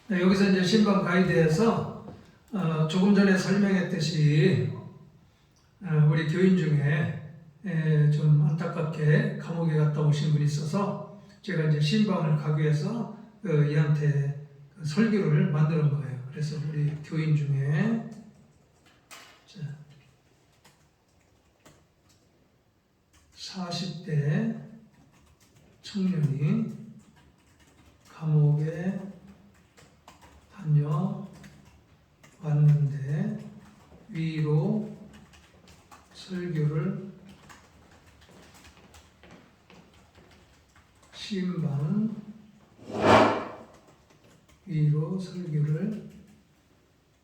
네, 여기서 이제 신방 가이드에서 조금 전에 설명했듯이 우리 교인 중에 좀 안타깝게 감옥에 갔다 오신 분이 있어서 제가 이제 신방을 가기 위해서 이한테 설교를 만드는 거예요. 그래서 우리 교인 중에 40대 청년이 감옥에 다녀왔는데 위로 설교를 신방 위로 설교를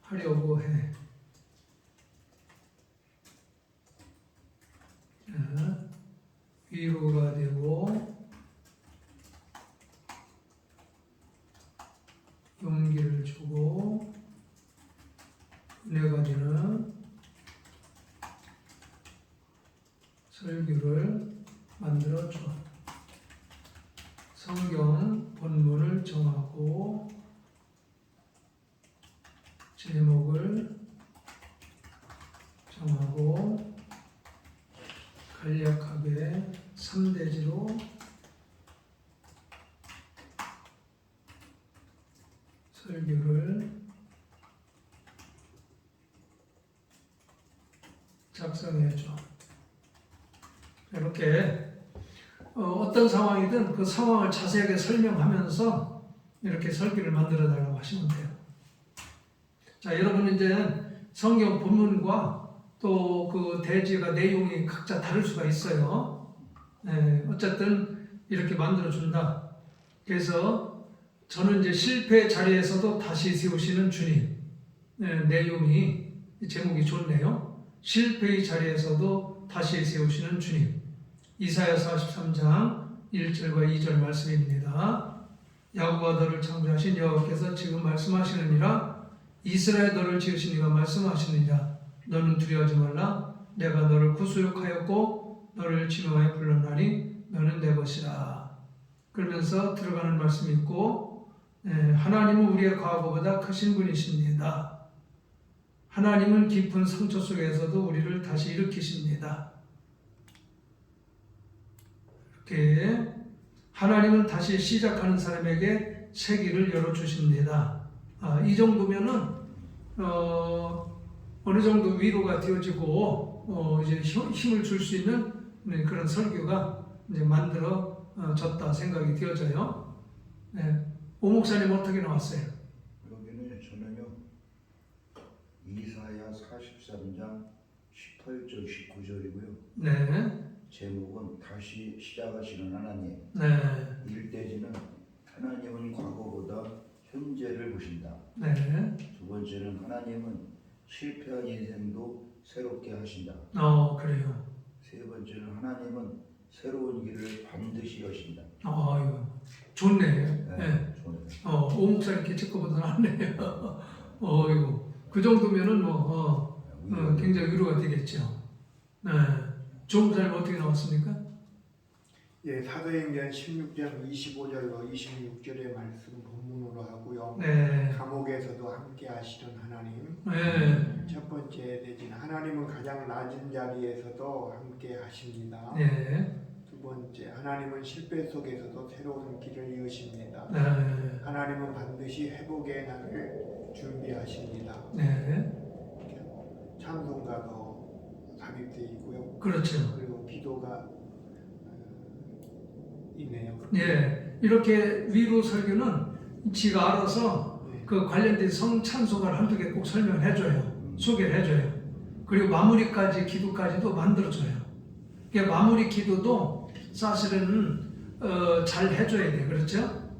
하려고 해. 자, 위로가 되고 용기를 주고 은혜가 되는 설교를 만들어줘. 성경 본문을 정하고 제목을 정하고 간략하게 3대지로 설교를 작성해줘. 이렇게 어떤 상황이든 그 상황을 자세하게 설명하면서 이렇게 설교를 만들어 달라고 하시면 돼요. 자, 여러분 이제 성경 본문과 또 그 대지가 내용이 각자 다를 수가 있어요. 어쨌든 이렇게 만들어 준다. 그래서 저는 이제 실패 자리에서도 다시 세우시는 주님. 내용이 제목이 좋네요. 실패의 자리에서도 다시 세우시는 주님. 이사야 43장 1절과 2절 말씀입니다. 야곱아 너를 창조하신 여호와께서 지금 말씀하시느니라. 이스라엘 너를 지으신 이가 말씀하시느니라. 너는 두려워하지 말라. 내가 너를 구속하였고 너를 진호하여 불렀나니 너는 내 것이라. 그러면서 들어가는 말씀이 있고 하나님은 우리의 과거보다 크신 분이십니다. 하나님은 깊은 상처 속에서도 우리를 다시 일으키십니다. 이렇게 하나님은 다시 시작하는 사람에게 새 길을 열어주십니다. 이 정도면은 어느 정도 위로가 되어지고 이제 힘을 줄 수 있는 그런 설교가 이제 만들어졌다 생각이 되어져요. 오 목사님 어떻게 나왔어요? 여기는 저는요 이사야 43장 18절 19절이고요. 네. 제목은 다시 시작하시는 하나님. 네. 일대지는 하나님은 과거보다 현재를 보신다. 네. 두 번째는 하나님은 실패한 인생도 새롭게 하신다. 그래요. 세 번째는 하나님은 새로운 길을 반드시 여신다. 아유, 좋네. 네. 좋네요. 오 목사님 개척거보다 낫네요. 어이구, 그 정도면은 굉장히 위로가 되겠죠. 네. 조 목사님 어떻게 나왔습니까? 예, 사도행전 16장 25절과 26절의 말씀 본문으로 하고요. 네. 감옥에서도 함께 하시는 하나님. 네. 첫 번째 대진 하나님은 가장 낮은 자리에서도 함께 하십니다. 네. 두 번째 하나님은 실패 속에서도 새로운 길을 여십니다. 네. 하나님은 반드시 회복의 날을 준비하십니다. 네. 찬송가도 삽입되어 있고요. 그렇죠. 그리고 기도가 있네요. 예, 이렇게 위로 설교는 지가 알아서 그 관련된 성 찬송가를 한두 개 꼭 설명을 해줘요. 소개를 해줘요. 그리고 마무리까지 기도까지도 만들어줘요. 그러니까 마무리 기도도 사실은 잘 해줘야 돼요. 그렇죠?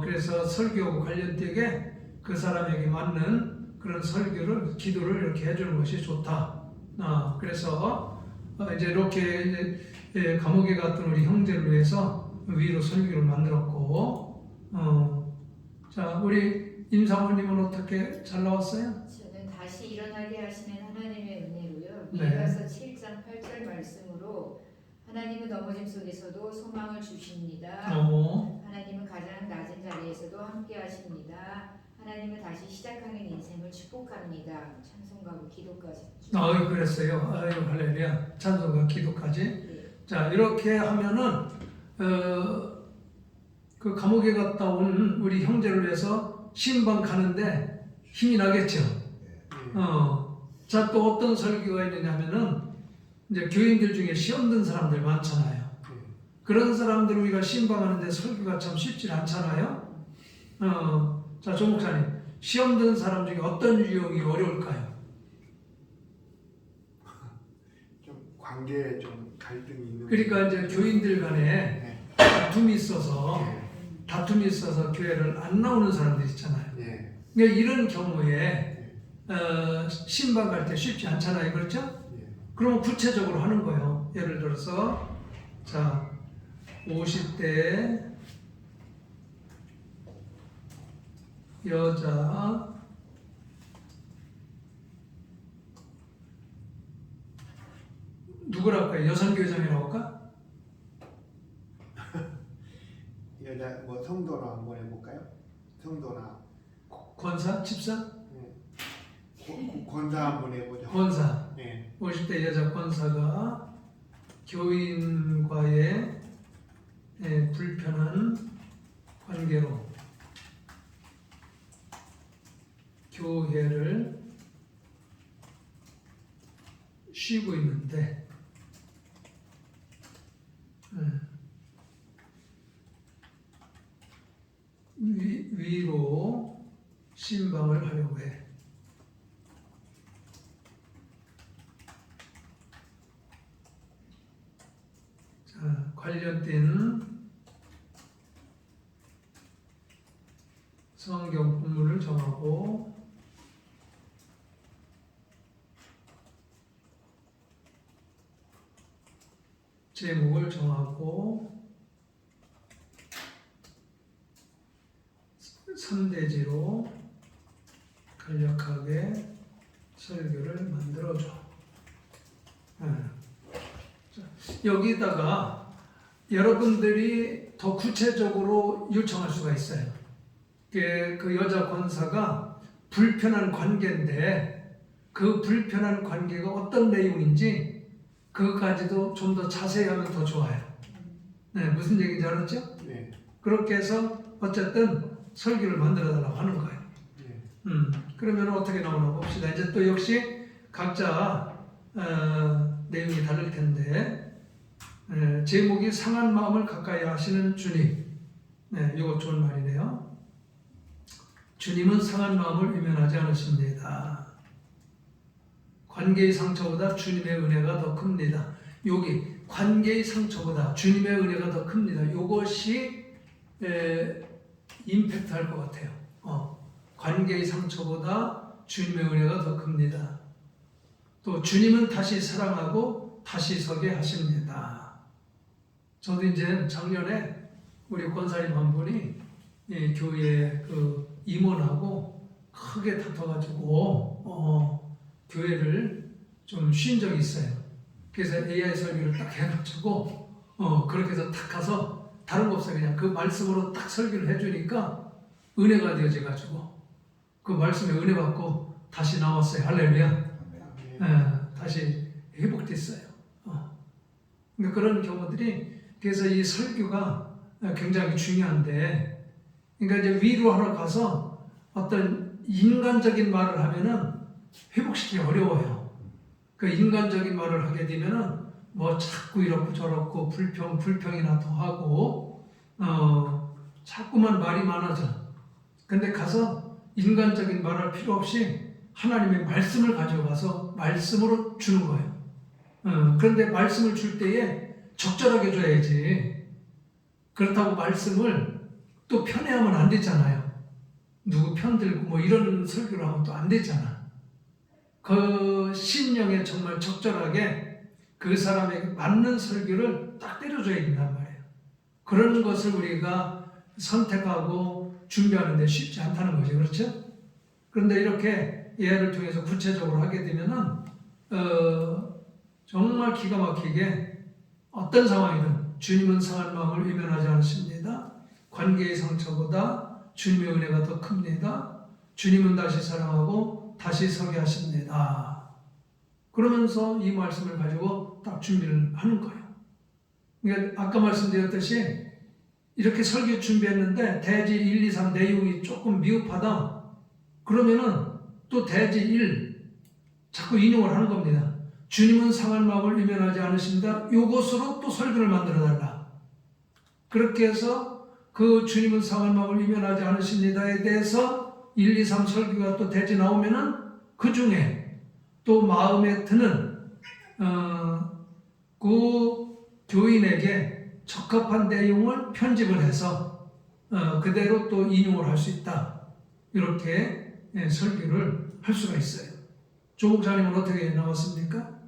그래서 설교하고 관련되게 그 사람에게 맞는 그런 설교를 기도를 이렇게 해주는 것이 좋다. 그래서 이제 이렇게 감옥에 갔던 우리 형제를 위해서 위로 설교를 만들었고, 자 우리 임사모님은 어떻게 잘 나왔어요? 저는 다시 일어나게 하시는 하나님의 은혜로요. 네. 미가서 7장 8절 말씀으로 하나님은 넘어짐 속에서도 소망을 주십니다. 하나님은 가장 낮은 자리에서도 함께 하십니다. 하나님은 다시 시작하는 인생을 축복합니다. 찬송가고 기도까지. 그랬어요. 아유, 할렐루야. 찬송과 기도까지. 네. 자, 이렇게 하면은 그 감옥에 갔다 온 우리 형제를 위해서 신방 가는데 힘이 나겠죠. 자, 또 어떤 설교가 있느냐면은 이제 교인들 중에 시험 든 사람들 많잖아요. 그런 사람들 우리가 신방하는데 설교가 참 쉽지 않잖아요. 자, 조 목사님, 시험 든 사람 중에 어떤 유형이 어려울까요? 좀 관계에 좀 갈등이 있는. 그러니까 이제 교인들 간에 네. 다툼이 있어서 교회를 안 나오는 사람들 있잖아요. 네. 그러니까 이런 경우에 신방 갈 때 쉽지 않잖아요. 그렇죠? 네. 그러면 구체적으로 하는 거예요. 예를 들어서 자, 50대 여자 누구랄까요? 여성교회장이라고 할까? 여자 뭐 성도나 한번 해볼까요? 성도나 권사? 집사? 권사 한번 해보죠. 권사. 네. 50대 여자 권사가 교인과의 불편한 관계로 교회를 쉬고 있는데 위로 신방을 하려고 해. 자, 관련된 성경 본문을 정하고 제목을 정하고 3대지로 간략하게 설교를 만들어줘. 자, 여기다가 여러분들이 더 구체적으로 요청할 수가 있어요. 그 여자 권사가 불편한 관계인데 그 불편한 관계가 어떤 내용인지 그것까지도 좀 더 자세히 하면 더 좋아요. 네, 무슨 얘기인지 알았죠? 네. 그렇게 해서 어쨌든 설교를 만들어 달라고 하는 거예요. 네. 그러면 어떻게 나오나 봅시다. 이제 또 역시 각자 내용이 다를 텐데 제목이 상한 마음을 가까이 하시는 주님. 네, 이거 좋은 말이네요. 주님은 상한 마음을 외면하지 않으십니다. 관계의 상처보다 주님의 은혜가 더 큽니다. 여기 관계의 상처보다 주님의 은혜가 더 큽니다. 이것이 임팩트 할 것 같아요. 관계의 상처보다 주님의 은혜가 더 큽니다. 또 주님은 다시 사랑하고 다시 서게 하십니다. 저도 이제 작년에 우리 권사님 한 분이 교회 그 임원하고 크게 다퉈가지고 교회를 좀 쉰 적이 있어요. 그래서 AI 설교를 딱 해가지고 그렇게 해서 딱 가서 다른 거 없어요. 그냥 그 말씀으로 딱 설교를 해주니까 은혜가 되어져가지고 그 말씀에 은혜 받고 다시 나왔어요. 할렐루야. 다시 회복됐어요. 그러니까 그런 경우들이 그래서 이 설교가 굉장히 중요한데 그러니까 이제 위로하러 가서 어떤 인간적인 말을 하면은 회복시키기 어려워요. 그 인간적인 말을 하게 되면은 뭐 자꾸 이렇고 저렇고 불평이나 더 하고 자꾸만 말이 많아져. 근데 가서 인간적인 말할 필요 없이 하나님의 말씀을 가져가서 말씀으로 주는 거예요. 그런데 말씀을 줄 때에 적절하게 줘야지. 그렇다고 말씀을 또 편애하면 안 되잖아요. 누구 편들고 뭐 이런 설교를 하면 또 안 되잖아. 그 심령에 정말 적절하게 그 사람에게 맞는 설교를 딱 때려줘야 된단 말이에요. 그런 것을 우리가 선택하고 준비하는데 쉽지 않다는 거죠. 그렇죠? 그런데 이렇게 예를 통해서 구체적으로 하게 되면은 정말 기가 막히게 어떤 상황이든 주님은 상한 마음을 외면하지 않으십니다. 관계의 상처보다 주님의 은혜가 더 큽니다. 주님은 다시 사랑하고 다시 서게 하십니다. 그러면서 이 말씀을 가지고 딱 준비를 하는 거예요. 그러니까 아까 말씀드렸듯이 이렇게 설교 준비했는데 대지 1, 2, 3 내용이 조금 미흡하다. 그러면은 또 대지 1 자꾸 인용을 하는 겁니다. 주님은 상한 마음을 이면하지 않으신다. 요것으로 또 설교를 만들어 달라. 그렇게 해서 그 주님은 상한 마음을 이면하지 않으십니다에 대해서 1, 2, 3 설교가 또 대지 나오면은 그 중에 또 마음에 드는 그 교인에게 적합한 내용을 편집을 해서 그대로 또 인용을 할 수 있다. 이렇게 설교를 할 수가 있어요. 조 목사님은 어떻게 나왔습니까?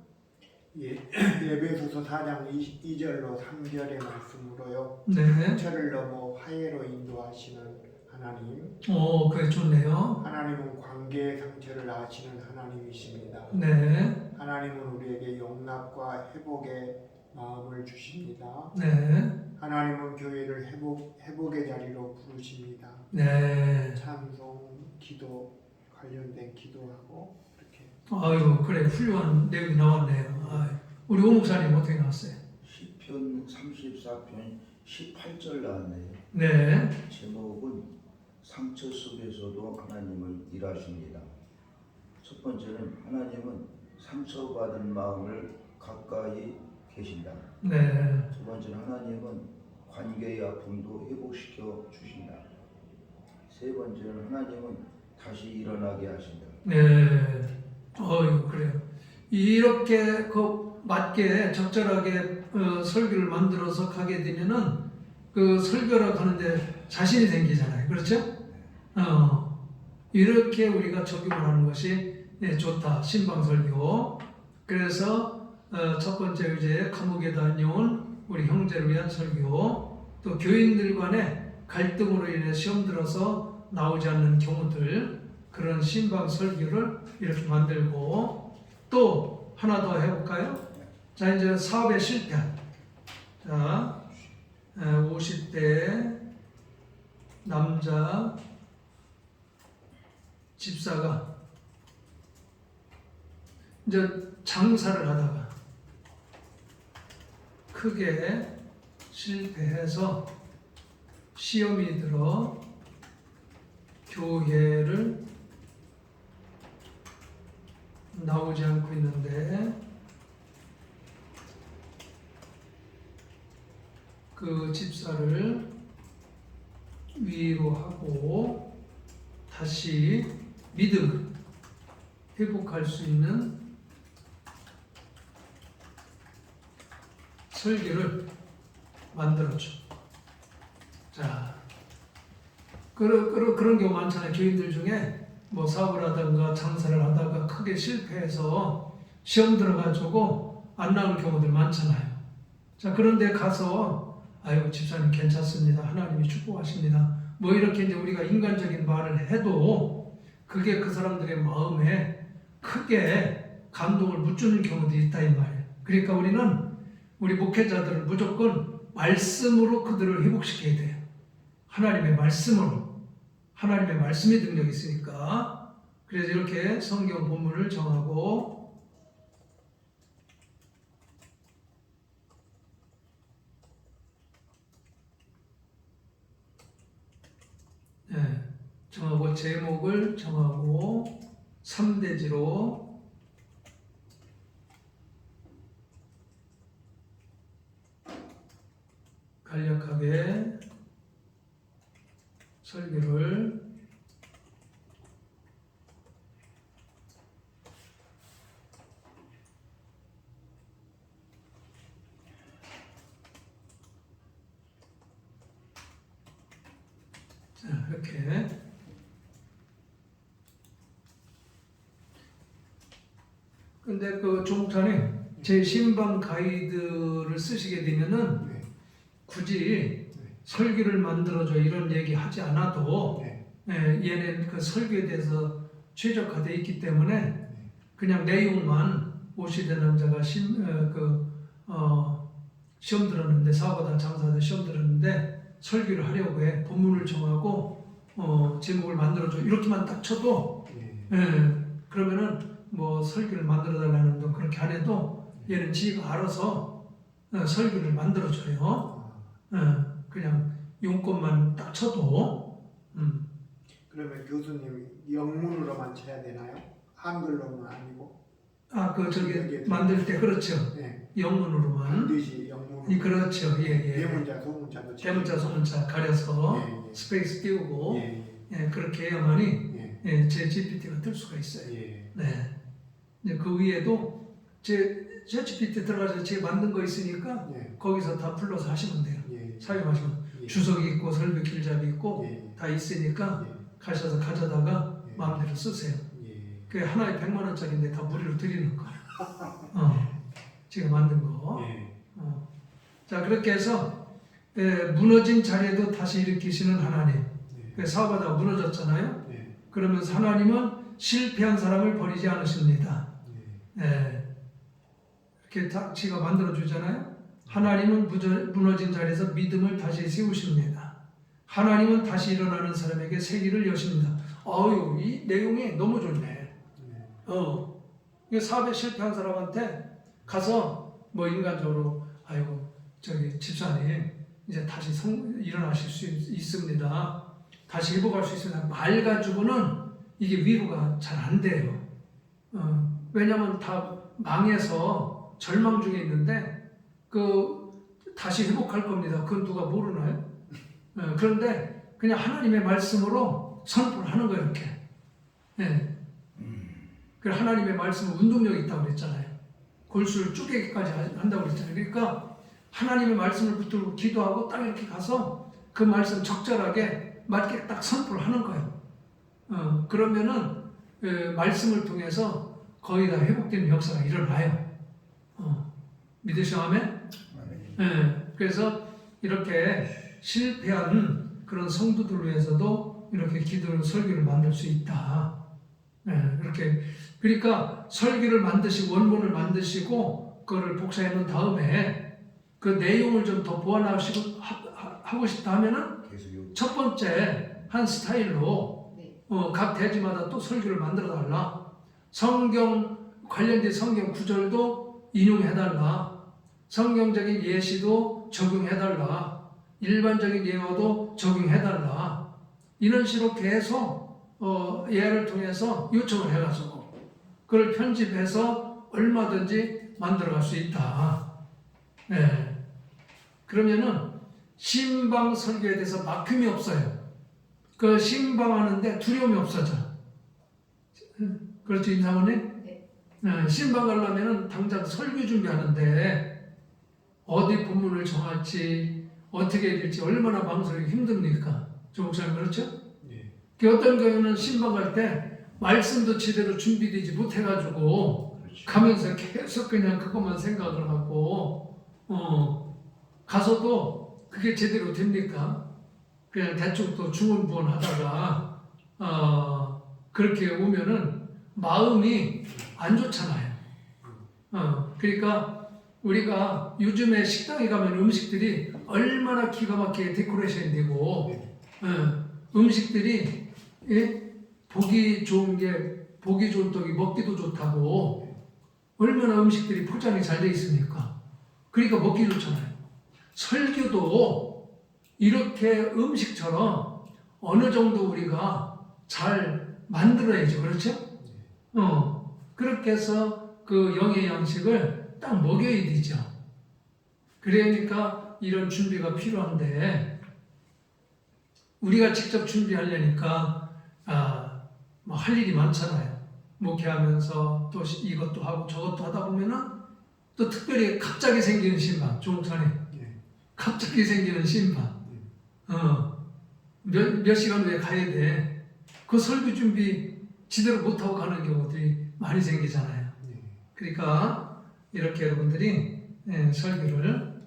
에베소서 4장 2절로 3절의 말씀으로요. 네. 상처를 넘어 화해로 인도하시는 하나님. 그게 좋네요. 하나님은 관계의 상처를 아시는 하나님이십니다. 네. 하나님은 우리에게 용납과 회복의 마음을 주십니다. 네. 하나님은 교회를 회복의 자리로 부르십니다. 네. 찬송, 기도 관련된 기도하고 이렇게. 아유, 그래 훌륭한 내용이 나왔네요. 우리 오 목사님 어떻게 나왔어요? 시편 34편 18절 나왔네요. 네. 제목은 상처 속에서도 하나님은 일하십니다. 첫 번째는 하나님은 상처받은 마음을 가까이 계신다. 네. 두 번째는 하나님은 관계의 아픔도 회복시켜 주신다. 세 번째는 하나님은 다시 일어나게 하신다. 네. 그래요. 이렇게 맞게 적절하게 설교를 만들어서 가게 되면은 그 설교를 하는데 자신이 생기잖아요. 그렇죠? 이렇게 우리가 적용을 하는 것이 좋다. 신방설교. 그래서 첫 번째 의제 감옥에 다녀온 우리 형제를 위한 설교, 또 교인들 간의 갈등으로 인해 시험 들어서 나오지 않는 경우들, 그런 신방 설교를 이렇게 만들고, 또 하나 더 해볼까요? 자, 이제 사업의 실패. 자, 50대 남자 집사가 이제 장사를 하다가 크게 실패해서 시험이 들어 교회를 나오지 않고 있는데, 그 집사를 위로하고 다시 믿음을 회복할 수 있는 설교를 만들어줘. 자, 그런 경우 많잖아요. 교인들 중에 뭐 사업을 하다가 장사를 하다가 크게 실패해서 시험 들어가지고 안 나올 경우들 많잖아요. 자, 그런데 가서 아유, 집사님 괜찮습니다. 하나님이 축복하십니다. 뭐 이렇게 이제 우리가 인간적인 말을 해도 그게 그 사람들의 마음에 크게 감동을 못 주는 경우도 있다 이 말이에요. 그러니까 우리 목회자들은 무조건 말씀으로 그들을 회복시켜야 돼요. 하나님의 말씀으로. 하나님의 말씀이 능력이 있으니까. 그래서 이렇게 성경 본문을 정하고, 정하고 제목을 정하고 3대지로 간략하게 설교를 이렇게 근데 그 조목사님 제 신방 가이드를 쓰시게 되면은 굳이 설교를 만들어줘 이런 얘기 하지 않아도 얘는 그 설교에 대해서 최적화되어 있기 때문에 그냥 내용만 50대 남자가 시험 들었는데 사업하다 장사하다 시험 들었는데 설교를 하려고 해. 본문을 정하고 제목을 만들어줘 이렇게만 딱 쳐도 그러면은 뭐 설교를 만들어 달라는 건 그렇게 안 해도 얘는 지가 알아서 설교를 만들어줘요. 그냥 용건만 딱 쳐도. 그러면 교수님 영문으로만 쳐야 되나요? 한글로는 아니고? 그 저기 만들 때 그렇죠. 네. 영문으로만. 반드시 영문으로. 그렇죠. 예. 대문자, 소문자도 쳐야 대문자, 소문자 가려서 예. 스페이스 띄우고 예. 그렇게 해야만이 예. 제 GPT가 뜰 수가 있어요. 예. 네. 이제 그 위에도 제 GPT 들어가서 제가 만든 거 있으니까 예. 거기서 다 불러서 하시면 돼요. 예. 사용하시면 예. 주석이 있고 설교 길잡이 있고 예. 다 있으니까 예. 가셔서 가져다가 예. 마음대로 쓰세요. 예. 그게 하나에 100만 원짜리인데 다 무료로 드리는 거예요. 제가 만든 거. 예. 자 그렇게 해서 무너진 자리에도 다시 일으키시는 하나님. 예. 사업하다가 무너졌잖아요. 예. 그러면서 하나님은 실패한 사람을 버리지 않으십니다. 이렇게 다 지가 만들어 주잖아요. 하나님은 무너진 자리에서 믿음을 다시 세우십니다. 하나님은 다시 일어나는 사람에게 세기를 여십니다. 이 내용이 너무 좋네. 이게 사업에 실패한 사람한테 가서 뭐 인간적으로 아이고 저기 집사님 이제 다시 일어나실 수 있습니다. 다시 회복할 수 있습니다. 말 가지고는 이게 위로가 잘 안 돼요. 왜냐하면 다 망해서 절망 중에 있는데 다시 회복할 겁니다. 그건 누가 모르나요? 그런데 그냥 하나님의 말씀으로 선포를 하는 거예요. 이렇게. 그래서 하나님의 말씀은 운동력이 있다고 그랬잖아요. 골수를 쪼개기까지 한다고 그랬잖아요. 그러니까 하나님의 말씀을 붙들고 기도하고 딱 이렇게 가서 그 말씀 적절하게 맞게 딱 선포를 하는 거예요. 그러면은 말씀을 통해서 거의 다 회복되는 역사가 일어나요. 믿으시오? 아멘? 그래서 이렇게 실패한 그런 성도들 위해서도 이렇게 기도를 설교를 만들 수 있다. 이렇게 그러니까 설교를 만드시고 원본을 만드시고 그거를 복사해 놓은 다음에 그 내용을 좀 더 보완하시고 하고 싶다 하면은 첫 번째 한 스타일로 각 대지마다 또 설교를 만들어 달라. 성경 관련된 성경 구절도 인용해 달라. 성경적인 예시도 적용해 달라. 일반적인 예어도 적용해 달라. 이런 식으로 계속 예를 통해서 요청을 해가지고 그걸 편집해서 얼마든지 만들어갈 수 있다. 그러면은 신방 설교에 대해서 막힘이 없어요. 그 신방하는데 두려움이 없어져. 그렇죠, 임사모님? 신방 가려면은 당장 설교 준비하는데 어디 본문을 정할지 어떻게 해야 될지 얼마나 방송이 힘듭니까? 조목사님 그렇죠? 어떤 경우는 신방 갈 때 말씀도 제대로 준비되지 못해가지고 가면서 계속 그냥 그것만 생각을 하고 가서도 그게 제대로 됩니까? 그냥 대충 또 중언부언 하다가 그렇게 오면은 마음이 안 좋잖아요. 그러니까 우리가 요즘에 식당에 가면 음식들이 얼마나 기가 막히게 데코레이션이 되고 음식들이 보기 좋은 떡이 먹기도 좋다고 얼마나 음식들이 포장이 잘 돼 있습니까? 그러니까 먹기 좋잖아요. 설교도 이렇게 음식처럼 어느 정도 우리가 잘 만들어야죠. 그렇죠? 그렇게 해서 그 영의 양식을 딱 먹여야 되죠. 그러니까 이런 준비가 필요한데 우리가 직접 준비하려니까 뭐 할 일이 많잖아요. 목회하면서 또 이것도 하고 저것도 하다 보면은 또 특별히 갑자기 생기는 신방, 종목사님. 갑자기 생기는 신방. 몇 시간 후에 가야 돼. 그 설교 준비 제대로 못하고 가는 경우들이 많이 생기잖아요. 그러니까 이렇게 여러분들이 설교를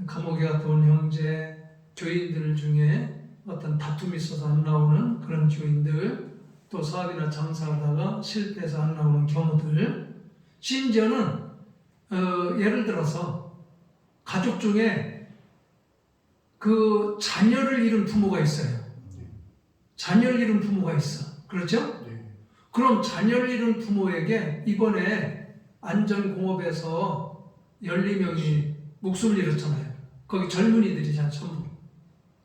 감옥에 갔다 온 형제, 교인들 중에 어떤 다툼이 있어서 안 나오는 그런 교인들, 또 사업이나 장사하다가 실패해서 안 나오는 경우들, 심지어는 예를 들어서 가족 중에 그 자녀를 잃은 부모가 있어요. 자녀를 잃은 부모가 있어. 그렇죠? 네. 그럼 자녀를 잃은 부모에게 이번에 안전공업에서 12명이 목숨을 잃었잖아요. 거기 젊은이들이잖아요, 전부.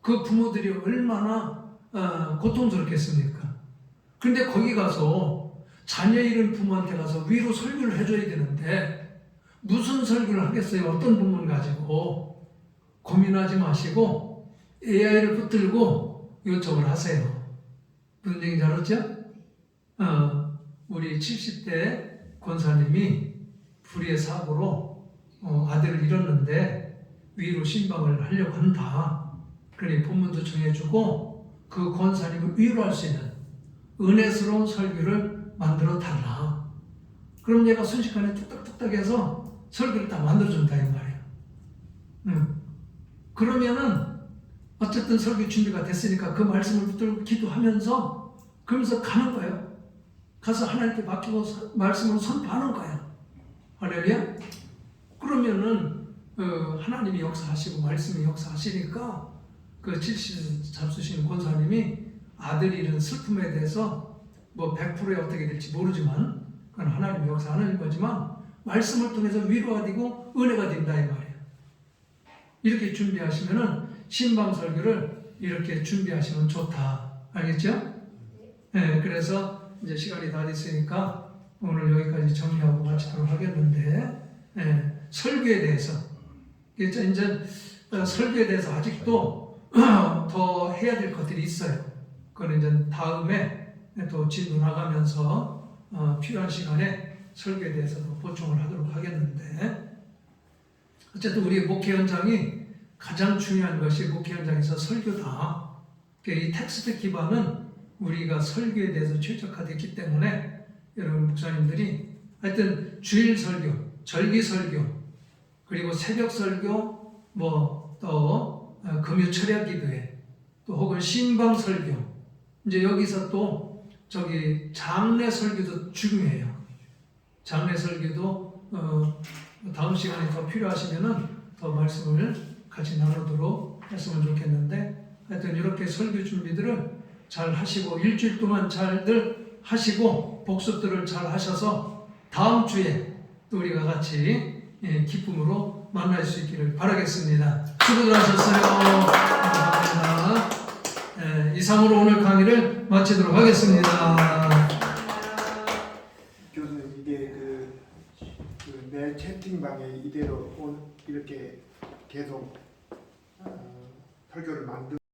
그 부모들이 얼마나 고통스럽겠습니까? 근데 거기 가서 자녀 잃은 부모한테 가서 위로 설교를 해줘야 되는데 무슨 설교를 하겠어요? 어떤 부모를 가지고 고민하지 마시고 AI를 붙들고 요청을 하세요. 무슨 얘기인지 알았죠? 우리 70대 권사님이 불의의 사고로 아들을 잃었는데 위로 신방을 하려고 한다. 그러니 본문도 정해주고 그 권사님을 위로할 수 있는 은혜스러운 설교를 만들어 달라. 그럼 얘가 순식간에 뚝딱뚝딱 해서 설교를 다 만들어준다 이 말이야. 그러면은 어쨌든 설교 준비가 됐으니까 그 말씀을 붙들고 기도하면서 그러면서 가는 거예요. 가서 하나님께 맡기고 말씀을 선포하는 거야. 할렐루야. 그러면은 하나님이 역사하시고 말씀이 역사하시니까 그 70 잡수신 권사님이 아들 잃은 슬픔에 대해서 뭐 100%에 어떻게 될지 모르지만 그건 하나님이 역사하는 거지만 말씀을 통해서 위로가 되고 은혜가 된다 이 말이에요. 이렇게 준비하시면은 신방 설교를 이렇게 준비하시면 좋다. 알겠죠? 네, 그래서 이제 시간이 다 됐으니까 오늘 여기까지 정리하고 마치도록 하겠는데, 설교에 대해서 이제 설교에 대해서 아직도 더 해야 될 것들이 있어요. 그건 이제 다음에 또 진도 나가면서 필요한 시간에 설교에 대해서도 보충을 하도록 하겠는데, 어쨌든 우리 목회 현장이 가장 중요한 것이 목회 현장에서 설교다. 이 텍스트 기반은 우리가 설교에 대해서 최적화됐기 때문에 여러분 목사님들이 하여튼 주일 설교, 절기 설교, 그리고 새벽 설교, 또 금요 철야 기도회, 또 혹은 신방 설교, 이제 여기서 또 장례 설교도 중요해요. 장례 설교도 다음 시간에 더 필요하시면은 더 말씀을 같이 나누도록 했으면 좋겠는데, 하여튼 이렇게 설교 준비들을 잘 하시고 일주일 동안 잘들 하시고 복습들을 잘 하셔서 다음 주에 또 우리가 같이 기쁨으로 만날 수 있기를 바라겠습니다. 수고들 하셨어요. 감사합니다. 이상으로 오늘 강의를 마치도록 하겠습니다. 교수님 이게 내 채팅방에 이대로 이렇게 계속 설교를 만들